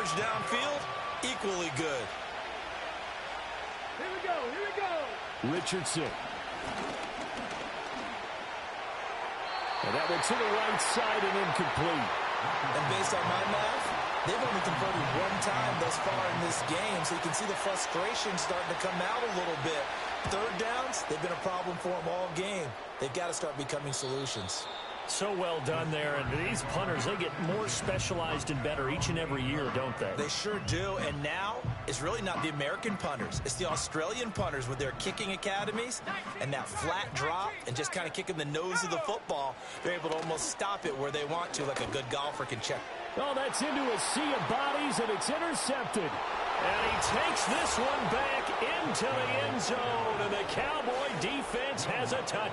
coverage downfield, equally good. Here we go, here we go. Richardson. And that one to the right side and incomplete. And based on my math, they've only converted one time thus far in this game, so you can see the frustration starting to come out a little bit. Third downs, they've been a problem for them all game. They've got to start becoming solutions. So well done there. And these punters, they get more specialized and better each and every year, don't they? They sure do. And now it's really not the American punters. It's the Australian punters with their kicking academies and that flat drop and just kind of kicking the nose of the football. They're able to almost stop it where they want to, like a good golfer can check. Oh, that's into a sea of bodies, and it's intercepted. And he takes this one back into the end zone, and the Cowboy defense has a touch.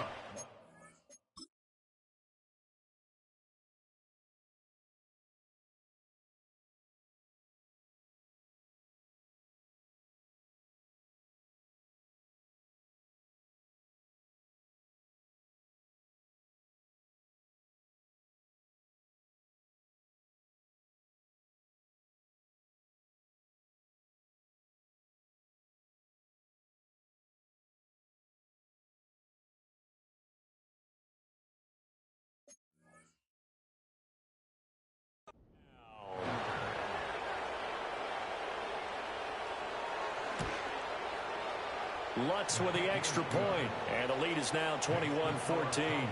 Lutz with the extra point, and the lead is now 21-14.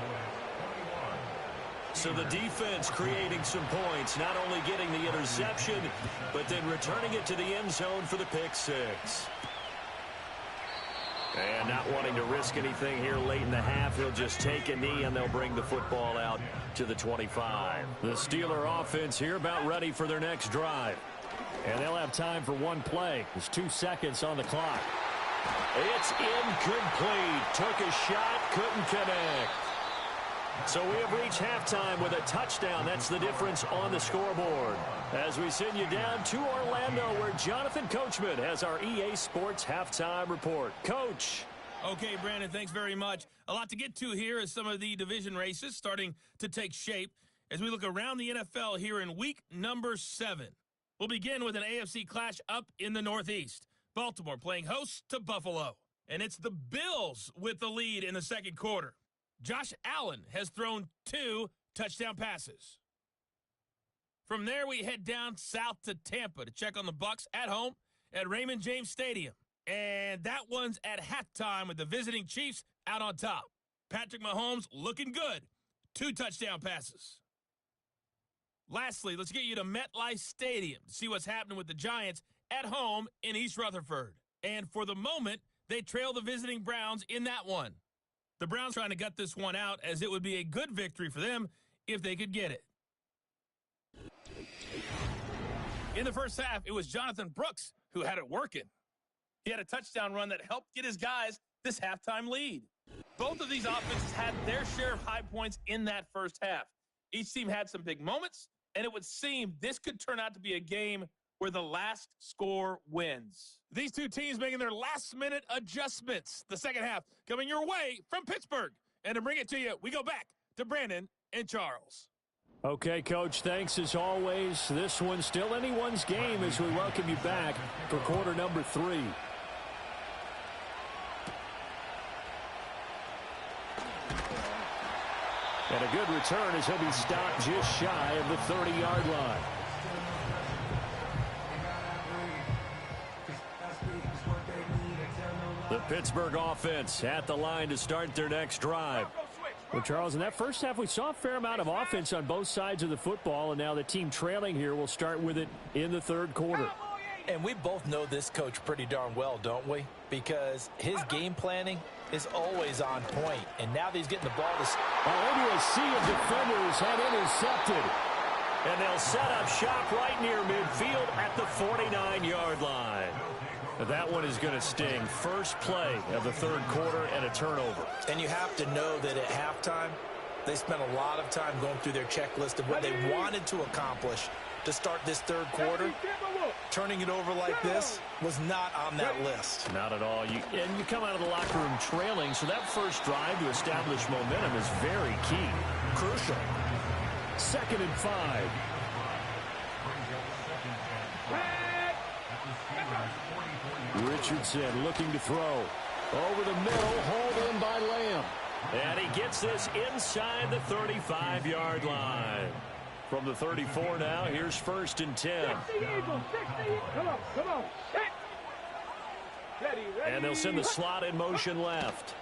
So the defense creating some points, not only getting the interception, but then returning it to the end zone for the pick six. And not wanting to risk anything here late in the half, he'll just take a knee, and they'll bring the football out to the 25. The Steeler offense here about ready for their next drive. And they'll have time for one play. There's 2 seconds on the clock. It's incomplete. Took a shot, couldn't connect. So we have reached halftime with a touchdown. That's the difference on the scoreboard. As we send you down to Orlando, where Jonathan Coachman has our EA Sports halftime report. Coach. Okay, Brandon, thanks very much. A lot to get to here as some of the division races starting to take shape as we look around the NFL here in week number 7. We'll begin with an AFC clash up in the Northeast. Baltimore playing host to Buffalo. And it's the Bills with the lead in the second quarter. Josh Allen has thrown 2 touchdown passes. From there, we head down south to Tampa to check on the Bucs at home at Raymond James Stadium. And that one's at halftime with the visiting Chiefs out on top. Patrick Mahomes looking good. 2 touchdown passes. Lastly, let's get you to MetLife Stadium to see what's happening with the Giants at home in East Rutherford. And for the moment, they trail the visiting Browns in that one. The Browns trying to gut this one out, as it would be a good victory for them if they could get it. In the first half, it was Jonathan Brooks who had it working. He had a touchdown run that helped get his guys this halftime lead. Both of these offenses had their share of high points in that first half. Each team had some big moments, and it would seem this could turn out to be a game where the last score wins. These two teams making their last-minute adjustments. The second half coming your way from Pittsburgh. And to bring it to you, we go back to Brandon and Charles. Okay, Coach, thanks as always. This one's still anyone's game as we welcome you back for quarter number 3. And a good return as he'll be stopped just shy of the 30-yard line. The Pittsburgh offense at the line to start their next drive. Well, Charles, in that first half, we saw a fair amount of offense on both sides of the football, and now the team trailing here will start with it in the third quarter. And we both know this coach pretty darn well, don't we? Because his game planning is always on point. And now that he's getting the ball to... Into a sea of defenders and intercepted. And they'll set up shop right near midfield at the 49-yard line. That one is going to sting. First play of the third quarter and a turnover. And you have to know that at halftime, they spent a lot of time going through their checklist of what they wanted to accomplish to start this third quarter. Turning it over like this was not on that list. Not at all. You come out of the locker room trailing, so that first drive to establish momentum is very key. Crucial. 2nd and 5. Richardson looking to throw. Over the middle, hauled in by Lamb. And he gets this inside the 35-yard line. From the 34 now, here's 1st and 10. Come on. Ready. And they'll send the slot in motion left.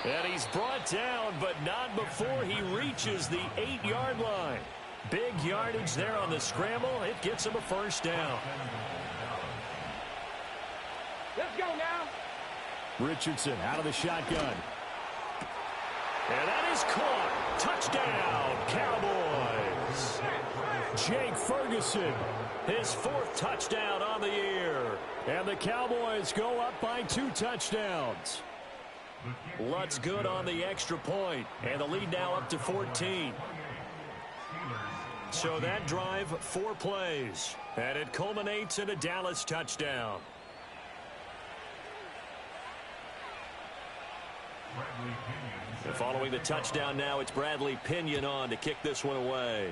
And he's brought down, but not before he reaches the 8-yard line. Big yardage there on the scramble. It gets him a 1st down. Let's go now. Richardson out of the shotgun. And that is caught. Touchdown, Cowboys. Jake Ferguson, his 4th touchdown on the year. And the Cowboys go up by 2 touchdowns. Lutz good on the extra point. And the lead now up to 14. So that drive, 4 plays. And it culminates in a Dallas touchdown. And following the touchdown now, it's Bradley Pinion on to kick this one away.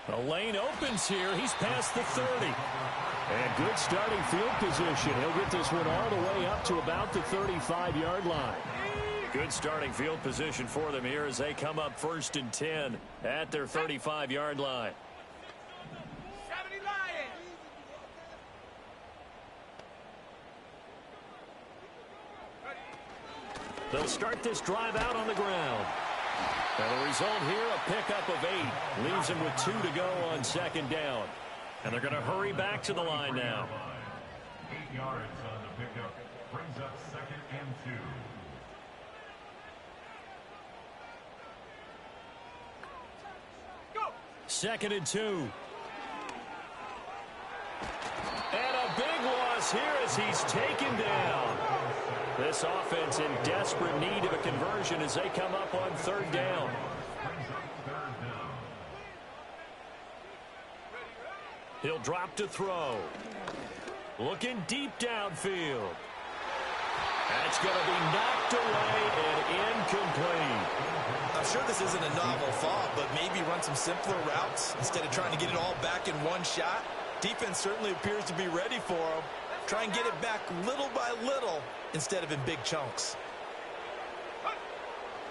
The lane opens here. He's past the 30. And good starting field position. He'll get this one all the way up to about the 35-yard line. Good starting field position for them here as they come up 1st and 10 at their 35-yard line. They'll start this drive out on the ground. And the result here, a pickup of 8. Leaves them with 2 to go on 2nd down. And they're going to hurry back to the line now. 8 yards on the pickup. Brings up 2nd and 2. Go. 2nd and 2. And a big loss here as he's taken down. This offense in desperate need of a conversion as they come up on 3rd down. He'll drop to throw. Looking deep downfield. That's going to be knocked away and incomplete. I'm sure this isn't a novel thought, but maybe run some simpler routes instead of trying to get it all back in one shot. Defense certainly appears to be ready for him. Try and get it back little by little instead of in big chunks.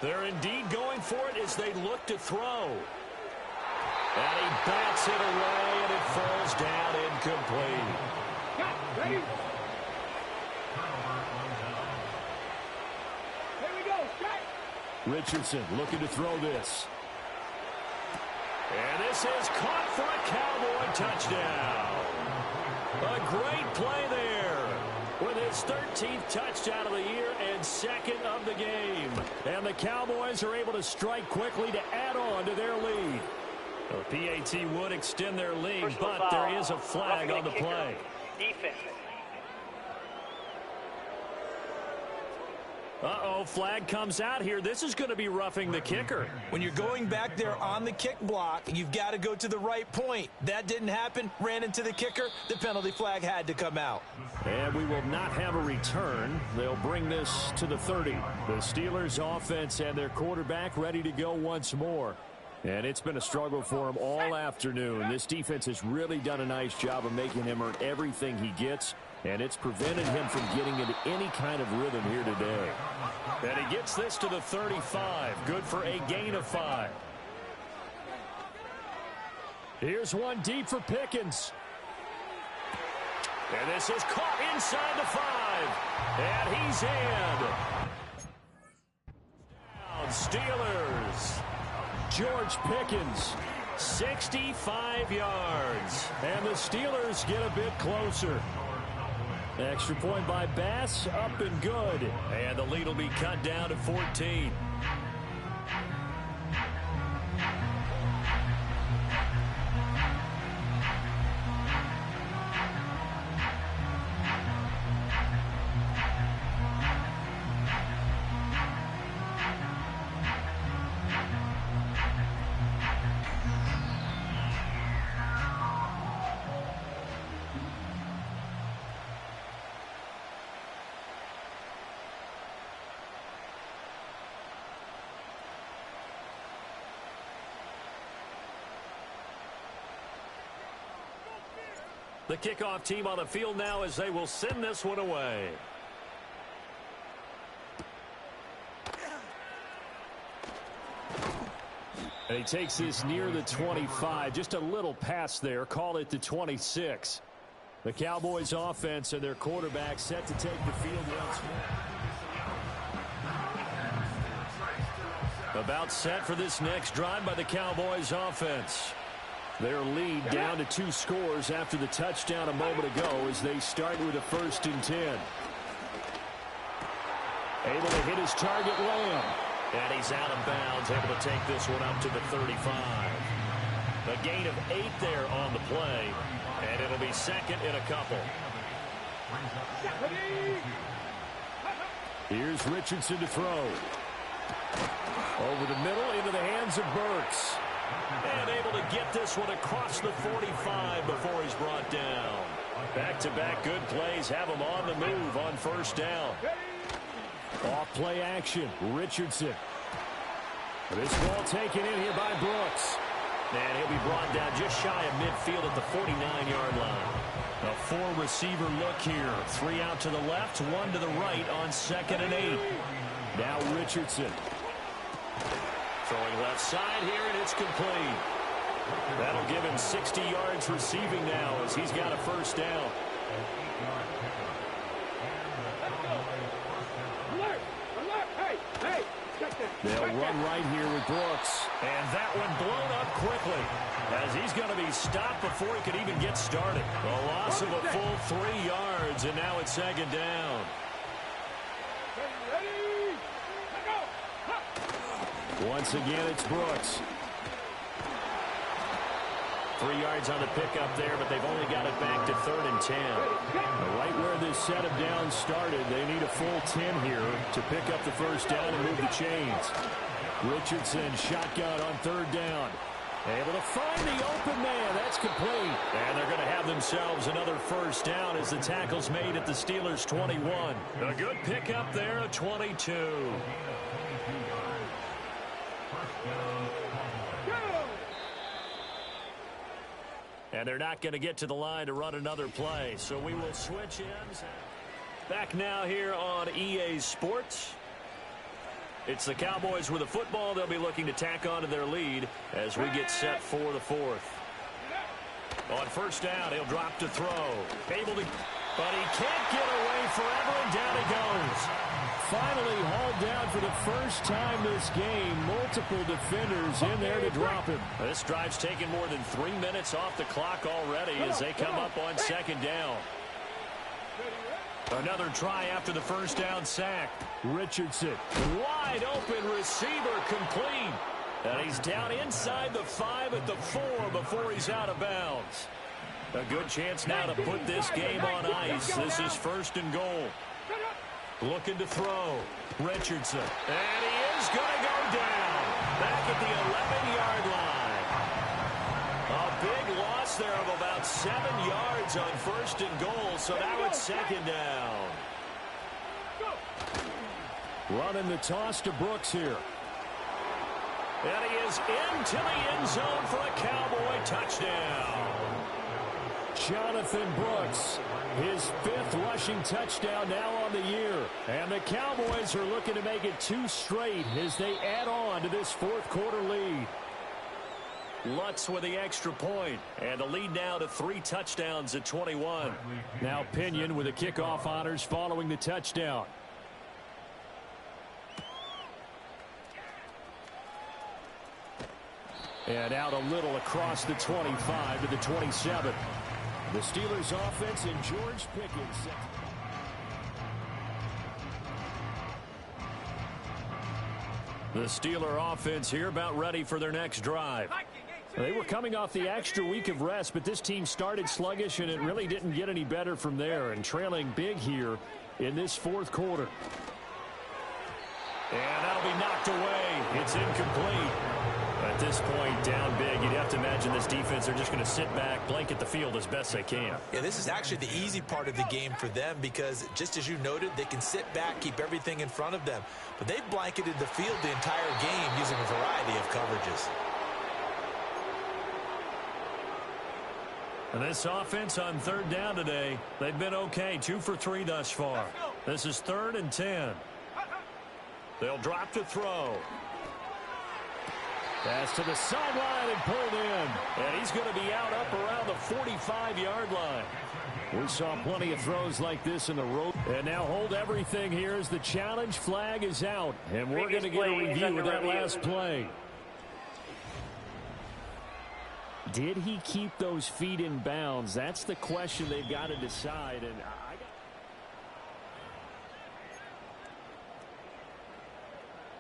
They're indeed going for it as they look to throw. And he bats it away, and it falls down incomplete. Ready? Here we go. Strike. Richardson looking to throw this. And this is caught for a Cowboy touchdown. A great play there with his 13th touchdown of the year and 2nd of the game. And the Cowboys are able to strike quickly to add on to their lead. The PAT would extend their lead, but there is a flag on the play. Defense. Uh-oh, flag comes out here. This is going to be roughing the kicker. When you're going back there on the kick block, you've got to go to the right point. That didn't happen. Ran into the kicker. The penalty flag had to come out. And we will not have a return. They'll bring this to the 30. The Steelers offense and their quarterback ready to go once more. And it's been a struggle for him all afternoon. This defense has really done a nice job of making him earn everything he gets, and it's prevented him from getting into any kind of rhythm here today. And he gets this to the 35. Good for a gain of 5. Here's one deep for Pickens. And this is caught inside the 5. And he's in. Down, Steelers. George Pickens, 65 yards. And the Steelers get a bit closer. Extra point by Bass, up and good. And the lead will be cut down to 14. The kickoff team on the field now as they will send this one away. And he takes this near the 25. Just a little pass there. Call it the 26. The Cowboys offense and their quarterback set to take the field once more. About set for this next drive by the Cowboys offense. Their lead down to 2 scores after the touchdown a moment ago as they start with a 1st and 10. Able to hit his target, Lamb. And he's out of bounds, able to take this one up to the 35. A gain of 8 there on the play, and it'll be 2nd and a couple. Here's Richardson to throw. Over the middle into the hands of Burks. And able to get this one across the 45 before he's brought down. Back-to-back good plays have him on the move on 1st down. Off play action, Richardson. This ball taken in here by Brooks. And he'll be brought down just shy of midfield at the 49-yard line. A 4-receiver look here. 3 out to the left, 1 to the right on 2nd and 8. Now Richardson. Throwing left side here, and it's complete. That'll give him 60 yards receiving now as he's got a 1st down. They'll run right here with Brooks. And that one blown up quickly as he's going to be stopped before he could even get started. A loss of a full 3 yards, and now it's 2nd down. Once again, it's Brooks. 3 yards on the pickup there, but they've only got it back to 3rd and 10. Right where this set of downs started, they need a full 10 here to pick up the 1st down and move the chains. Richardson shotgun on 3rd down. Able to find the open man. That's complete. And they're going to have themselves another 1st down as the tackle's made at the Steelers' 21. A good pickup there at 22. And they're not going to get to the line to run another play. So we will switch ends. Back now here on EA Sports. It's the Cowboys with the football. They'll be looking to tack on to their lead as we get set for the 4th. On 1st down, he'll drop to throw. Able to, but he can't get away forever, and down he goes. Finally hauled down for the 1st time this game. Multiple defenders in there to drop him. This drive's taken more than 3 minutes off the clock already as they come up on 2nd down. Another try after the 1st down sack. Richardson, wide open receiver, complete. And he's down inside the 5 at the 4 before he's out of bounds. A good chance now to put this game on ice. This is 1st and goal. Looking to throw. Richardson. And he is going to go down. Back at the 11-yard line. A big loss there of about 7 yards on 1st and goal. So now it's 2nd down. Running the toss to Brooks here. And he is into the end zone for a Cowboy touchdown. Jonathan Brooks, his 5th rushing touchdown now on the year. And the Cowboys are looking to make it 2 straight as they add on to this 4th quarter lead. Lutz with the extra point, and the lead now to 3 touchdowns at 21. Now Pinion with the kickoff honors following the touchdown. And out a little across the 25 to the 27. The Steelers offense and George Pickens. The Steeler offense here about ready for their next drive. They were coming off the extra week of rest, but this team started sluggish, and it really didn't get any better from there, and trailing big here in this 4th quarter. And that'll be knocked away. It's incomplete. At this point, down big, you'd have to imagine this defense, they're just going to sit back, blanket the field as best they can. Yeah, this is actually the easy part of the game for them because, just as you noted, they can sit back, keep everything in front of them. But they've blanketed the field the entire game using a variety of coverages. And this offense on third down today, they've been okay. 2 for 3 thus far. This is 3rd and 10. They'll drop to throw. Pass to the sideline and pulled in. And he's going to be out up around the 45-yard line. We saw plenty of throws like this in the road. And now hold everything here as the challenge flag is out. And we're going to get a review of that last play. Did he keep those feet in bounds? That's the question they've got to decide. And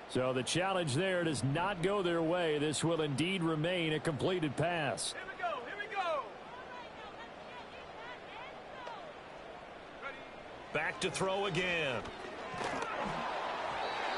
so the challenge there does not go their way. This will indeed remain a completed pass. Here we go. Here we go. Back to throw again.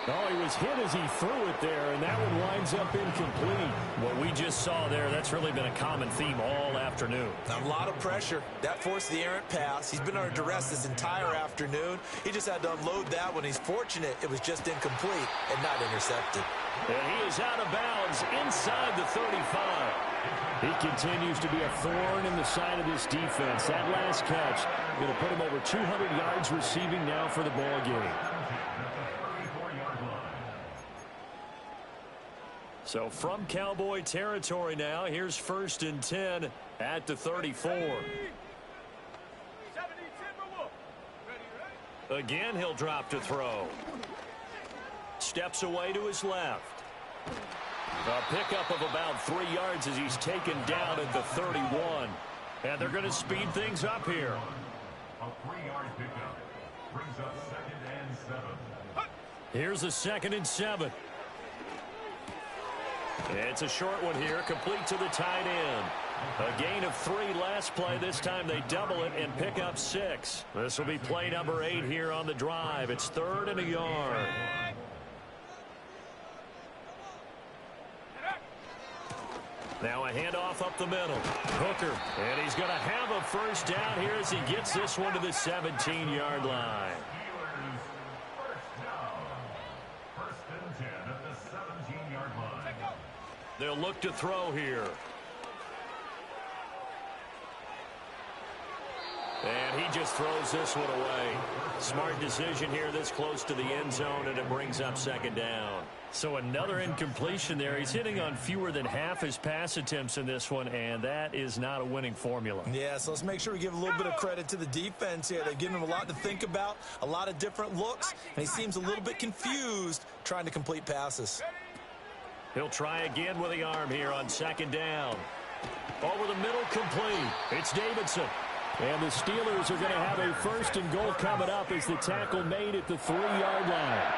Oh, he was hit as he threw it there, and that one winds up incomplete. What we just saw there, that's really been a common theme all afternoon. A lot of pressure. That forced the errant pass. He's been under duress this entire afternoon. He just had to unload that one. He's fortunate it was just incomplete and not intercepted. And he is out of bounds inside the 35. He continues to be a thorn in the side of this defense. That last catch going to put him over 200 yards receiving now for the ball game. So from Cowboy territory now, here's 1st and 10 at the 34. Again, he'll drop to throw. Steps away to his left. A pickup of about 3 yards as he's taken down at the 31. And they're going to speed things up here. A 3-yard pickup brings up 2nd and 7. Here's a 2nd and 7. It's a short one here, complete to the tight end. A gain of 3 last play. This time they double it and pick up 6. This will be play number 8 here on the drive. It's 3rd and a yard. Now a handoff up the middle. Hooker, and he's going to have a first down here as he gets this one to the 17-yard line. Steelers first down. 1st and 10 at the 17-yard line. They'll look to throw here. And he just throws this one away. Smart decision here this close to the end zone, and it brings up 2nd down. So another incompletion there. He's hitting on fewer than half his pass attempts in this one, and that is not a winning formula. Yeah, so let's make sure we give a little bit of credit to the defense here. They've given him a lot to think about, a lot of different looks, and he seems a little bit confused trying to complete passes. He'll try again with the arm here on 2nd down. Over the middle, complete. It's Davidson. And the Steelers are going to have a 1st and goal coming up as the tackle made at the 3-yard line.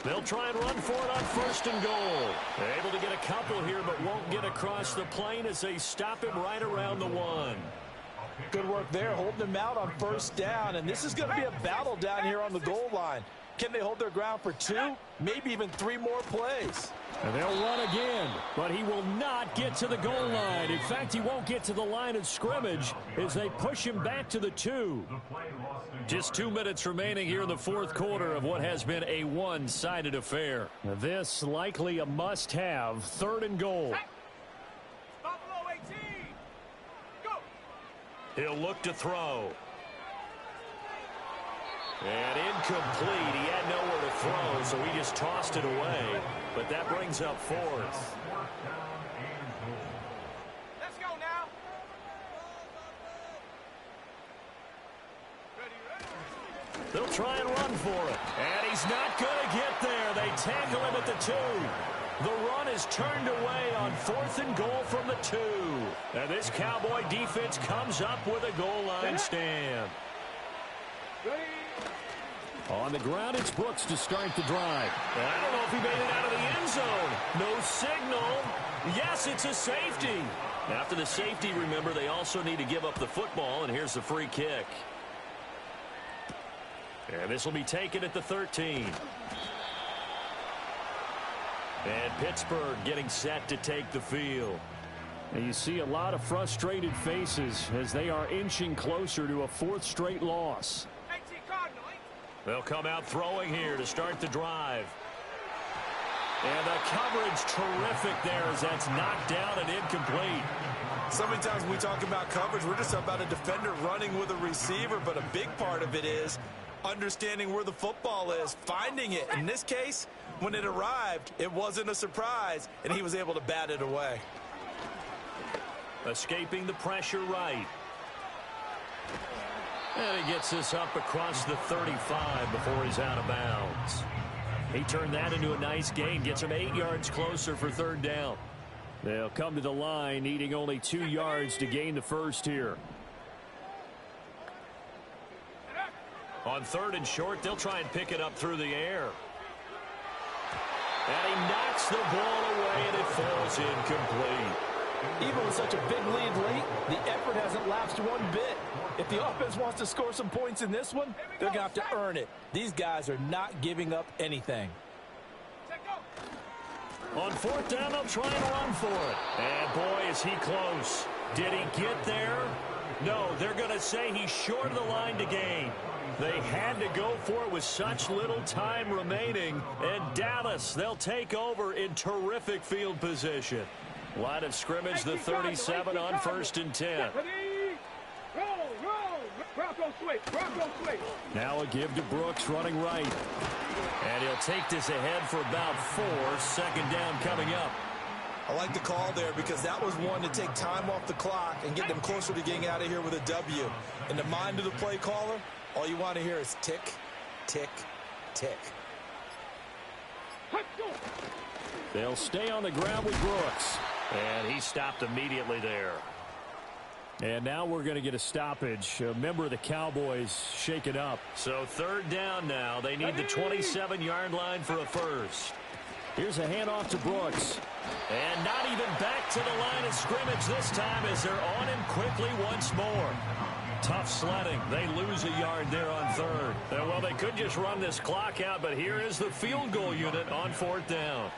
They'll try and run for it on 1st and goal. They're able to get a couple here, but won't get across the plane as they stop him right around the 1. Good work there, holding him out on 1st down, and this is going to be a battle down here on the goal line. Can they hold their ground for 2, maybe even 3 more plays? And they'll run again, but he will not get to the goal line. In fact, he won't get to the line of scrimmage as they push him back to the 2. Just 2 minutes remaining here in the 4th quarter of what has been a one-sided affair. This likely a must-have 3rd and goal. Buffalo 18. Go. He'll look to throw. And incomplete. He had nowhere to throw, so he just tossed it away. But that brings up 4th. Let's go now. Ready. They'll try and run for it. And he's not going to get there. They tackle him at the 2. The run is turned away on 4th and goal from the 2. And this Cowboy defense comes up with a goal line stand. Ready. On the ground, it's Brooks to start the drive. And I don't know if he made it out of the end zone. No signal. Yes, it's a safety. After the safety, remember, they also need to give up the football, and here's the free kick. And this will be taken at the 13. And Pittsburgh getting set to take the field. And you see a lot of frustrated faces as they are inching closer to a 4th straight loss. AT Cardinal. They'll come out throwing here to start the drive. And the coverage terrific there as that's knocked down and incomplete. So many times when we talk about coverage, we're just about a defender running with a receiver, but a big part of it is understanding where the football is, finding it. In this case, when it arrived, it wasn't a surprise, and he was able to bat it away. Escaping the pressure right. And he gets this up across the 35 before he's out of bounds. He turned that into a nice gain, gets him 8 yards closer for third down. They'll come to the line, needing only 2 yards to gain the first here. On third and short, they'll try and pick it up through the air. And he knocks the ball away, and it falls incomplete. Even with such a big lead late, the effort hasn't lapsed one bit. If the offense wants to score some points in this one, they're going to have to earn it. These guys are not giving up anything. On fourth down, they'll try and run for it. And boy, is he close. Did he get there? No, they're going to say he's short of the line to gain. They had to go for it with such little time remaining. And Dallas, they'll take over in terrific field position. Line of scrimmage, the 37 on first and 10. Now a give to Brooks running right. And he'll take this ahead for about 4. Second down coming up. I like the call there because that was one to take time off the clock and get them closer to getting out of here with a W. In the mind of the play caller, all you want to hear is tick, tick, tick. They'll stay on the ground with Brooks. And he stopped immediately there. And now we're going to get a stoppage. A member of the Cowboys shaken up. So third down now. They need the 27-yard line for a first. Here's a handoff to Brooks. And not even back to the line of scrimmage this time as they're on him quickly once more. Tough sledding. They lose a yard there on third. Well, they could just run this clock out, but here is the field goal unit on fourth down.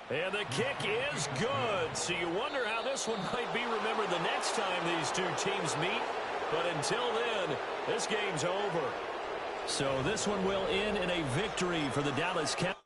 And the kick is good. So you wonder how this one might be remembered the next time these two teams meet. But until then, this game's over. So this one will end in a victory for the Dallas Cowboys.